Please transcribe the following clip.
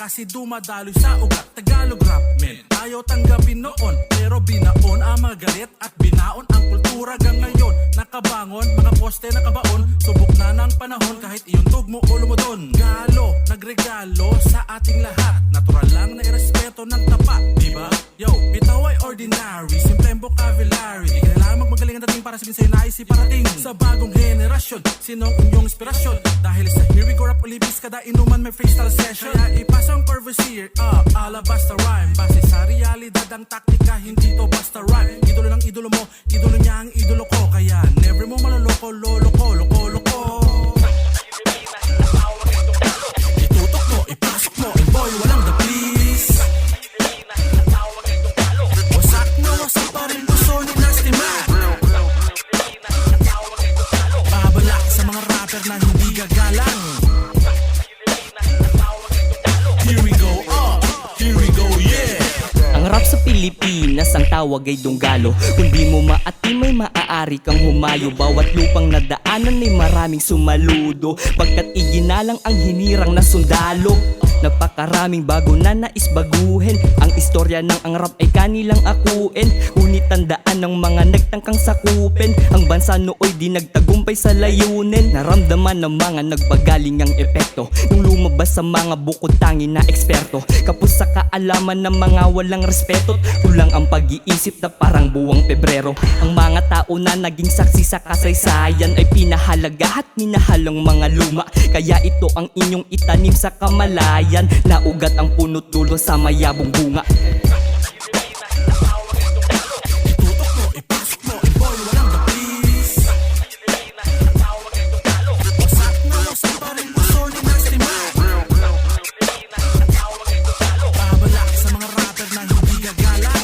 kasi dumadaloy sa ugat. Tagalog rap, men, ayaw tanggapin noon, pero binaon ang magalit at binaon ang kultura hanggang ngayon. Nakabangon, mga poste nakabaon, subok na ng panahon kahit iyong tugmo o lumudon. Galo, nagregalo sa ating lahat, natural lang na irespeto ng tapat, diba? Yo, bitaw ay ordinary, simpleng vocabulary, di kailangan magmagaling ang dating para sabihin sa'yo na isip parating sa bagong henerasyon. Sinong inyong inspirasyon? Dahil sa Here We Go Rap Olympics, kada inuman may freestyle session. Kaya ipasa ang Corvair, alabas na rhyme, base sa realidad ang taktika, hindi to basta rhyme. Idolo ng idolo mo, idolo niya ang idolo ko, kaya never mo maloloko, lolo ko, loko, loko. Itutok mo, ipasok mo, and boy, walang the please. Wasak na wasak pa rin puso ni Nasty Man. Babalak sa mga rapper na hindi gagalang. Here we go, here we go, yeah. Ang rap sa Pilipinas, ang tawag ay dunggalo. Kung di mo maatimay, maaari kang humayo. Bawat lupang nadaanan ay maraming sumaludo, pagkat iginalang ang hinirang na sundalo. Napakaraming bago na nais baguhin, ang istorya ng ang rap ay kanilang akuin. Ngunit tandaan ng mga nagtangkang sakupin, ang bansa nooy di nagtagumpay sa layunin. Naramdaman ng mga nagbagaling ang epekto nung lumabas sa mga bukod tangi na eksperto. Kapos sa kaalaman ng mga walang respeto, kulang ang pag-iisip na parang buwang Pebrero. Ang mga tao na naging saksi sa kasaysayan ay pinahalaga at minahal ang mga luma. Kaya ito ang inyong itanim sa kamalayan, naugat ang punot dulo sa mayabong bunga. Itutok mo, ipasok mo, and boy, walang the please. Wasak na wasak pa rin puso ni Nasty Man. Babalak sa mga rapper na hindi gagalang.